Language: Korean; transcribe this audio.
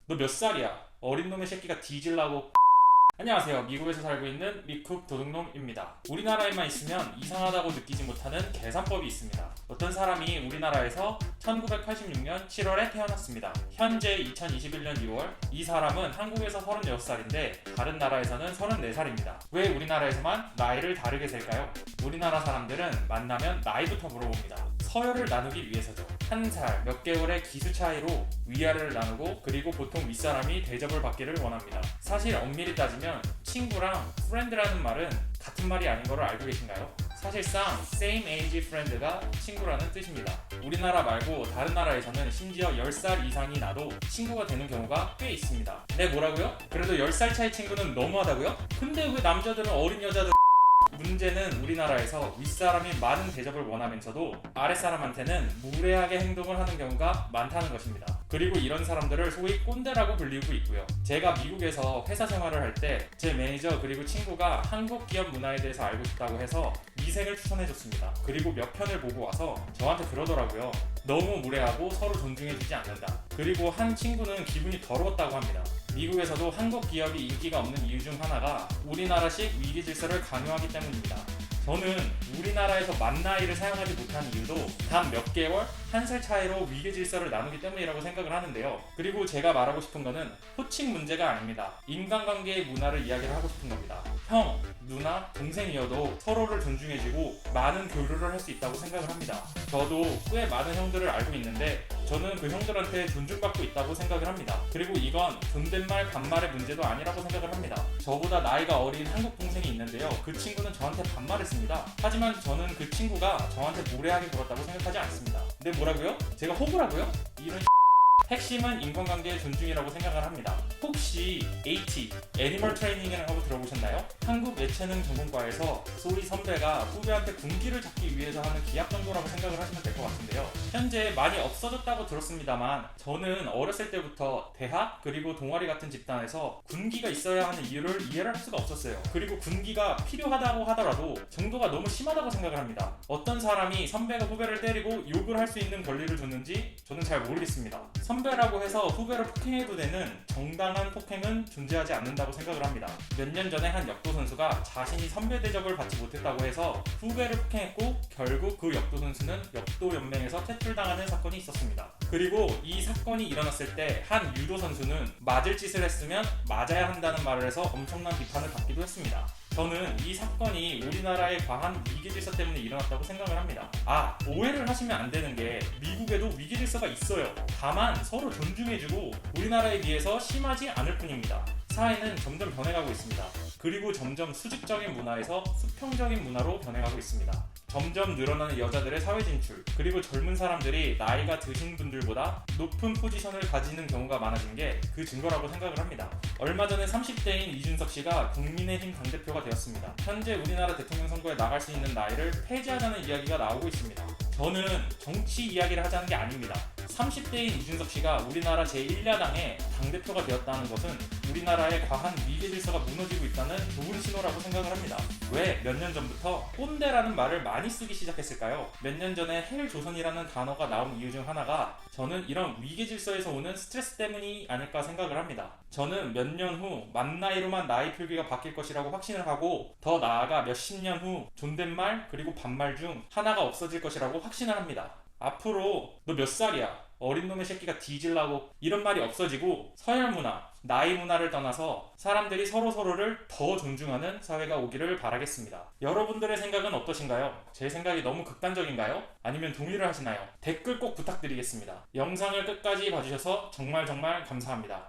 너 몇 살이야? 어린 놈의 새끼가 뒤질라고. 안녕하세요. 미국에서 살고 있는 미쿡 도둑놈입니다. 우리나라에만 있으면 이상하다고 느끼지 못하는 계산법이 있습니다. 어떤 사람이 우리나라에서 1986년 7월에 태어났습니다. 현재 2021년 2월, 이 사람은 한국에서 36살인데 다른 나라에서는 34살입니다. 왜 우리나라에서만 나이를 다르게 셀까요? 우리나라 사람들은 만나면 나이부터 물어봅니다. 서열을 나누기 위해서죠. 한 살, 몇 개월의 기수 차이로 위아래를 나누고, 그리고 보통 윗사람이 대접을 받기를 원합니다. 사실 엄밀히 따지면 친구랑 friend라는 말은 같은 말이 아닌 걸 알고 계신가요? 사실상 same age friend가 친구라는 뜻입니다. 우리나라 말고 다른 나라에서는 심지어 10살 이상이 나도 친구가 되는 경우가 꽤 있습니다. 네, 뭐라고요? 그래도 10살 차이 친구는 너무하다고요? 근데 왜 남자들은 어린 여자들 문제는 우리나라에서 윗사람이 많은 대접을 원하면서도 아랫사람한테는 무례하게 행동을 하는 경우가 많다는 것입니다. 그리고 이런 사람들을 소위 꼰대라고 불리고 있고요. 제가 미국에서 회사 생활을 할 때 제 매니저 그리고 친구가 한국 기업 문화에 대해서 알고 싶다고 해서 미생을 추천해줬습니다. 그리고 몇 편을 보고 와서 저한테 그러더라고요. 너무 무례하고 서로 존중해주지 않는다. 그리고 한 친구는 기분이 더러웠다고 합니다. 미국에서도 한국 기업이 인기가 없는 이유 중 하나가 우리나라식 위계 질서를 강요하기 때문입니다. 저는 우리나라에서 만 나이를 사용하지 못하는 이유도 단 몇 개월, 한 살 차이로 위계 질서를 나누기 때문이라고 생각을 하는데요. 그리고 제가 말하고 싶은 거는 호칭 문제가 아닙니다. 인간관계의 문화를 이야기를 하고 싶은 겁니다. 형, 누나, 동생이어도 서로를 존중해주고 많은 교류를 할 수 있다고 생각을 합니다. 저도 꽤 많은 형들을 알고 있는데 저는 그 형들한테 존중받고 있다고 생각을 합니다. 그리고 이건 존댓말, 반말의 문제도 아니라고 생각을 합니다. 저보다 나이가 어린 한국 동생이 있는데요. 그 친구는 저한테 반말했습니다. 하지만 저는 그 친구가 저한테 무례하게 굴었다고 생각하지 않습니다. 근데 뭐라고요? 제가 호구라고요? 이런 핵심은 인간관계의 존중이라고 생각을 합니다. 혹시 AT, 애니멀 트레이닝이라고 들어보셨나요? 한국 예체능 전공과에서 소위 선배가 후배한테 군기를 잡기 위해서 하는 기합 정도라고 생각을 하시면 될 것 같은데요. 현재 많이 없어졌다고 들었습니다만 저는 어렸을 때부터 대학 그리고 동아리 같은 집단에서 군기가 있어야 하는 이유를 이해를 할 수가 없었어요. 그리고 군기가 필요하다고 하더라도 정도가 너무 심하다고 생각을 합니다. 어떤 사람이 선배가 후배를 때리고 욕을 할 수 있는 권리를 줬는지 저는 잘 모르겠습니다. 선배라고 해서 후배를 폭행해도 되는 정당한 폭행은 존재하지 않는다고 생각을 합니다. 몇 년 전에 한 역도 선수가 자신이 선배 대접을 받지 못했다고 해서 후배를 폭행했고 결국 그 역도 선수는 역도 연맹에서 퇴출당하는 사건이 있었습니다. 그리고 이 사건이 일어났을 때 한 유도 선수는 맞을 짓을 했으면 맞아야 한다는 말을 해서 엄청난 비판을 받기도 했습니다. 저는 이 사건이 우리나라의 과한 위계질서 때문에 일어났다고 생각을 합니다. 오해를 하시면 안 되는 게 미국에도 위계질서가 있어요. 다만 서로 존중해주고 우리나라에 비해서 심하지 않을 뿐입니다. 사회는 점점 변해가고 있습니다. 그리고 점점 수직적인 문화에서 수평적인 문화로 변해가고 있습니다. 점점 늘어나는 여자들의 사회 진출, 그리고 젊은 사람들이 나이가 드신 분들보다 높은 포지션을 가지는 경우가 많아진 게 그 증거라고 생각을 합니다. 얼마 전에 30대인 이준석 씨가 국민의힘 당대표가 되었습니다. 현재 우리나라 대통령 선거에 나갈 수 있는 나이를 폐지하자는 이야기가 나오고 있습니다. 저는 정치 이야기를 하자는 게 아닙니다. 30대인 이준석 씨가 우리나라 제1야당의 당대표가 되었다는 것은 우리나라의 과한 위계 질서가 무너지고 있다는 좋은 신호라고 생각을 합니다. 왜 몇 년 전부터 꼰대라는 말을 많이 쓰기 시작했을까요? 몇 년 전에 헬조선이라는 단어가 나온 이유 중 하나가 저는 이런 위계 질서에서 오는 스트레스 때문이 아닐까 생각을 합니다. 저는 몇 년 후 만 나이로만 나이 표기가 바뀔 것이라고 확신을 하고 더 나아가 몇십 년 후 존댓말 그리고 반말 중 하나가 없어질 것이라고 확신을 합니다. 앞으로 너 몇 살이야? 어린 놈의 새끼가 뒤질라고 이런 말이 없어지고 서열 문화, 나이 문화를 떠나서 사람들이 서로를 더 존중하는 사회가 오기를 바라겠습니다. 여러분들의 생각은 어떠신가요? 제 생각이 너무 극단적인가요? 아니면 동의를 하시나요? 댓글 꼭 부탁드리겠습니다. 영상을 끝까지 봐주셔서 정말 감사합니다.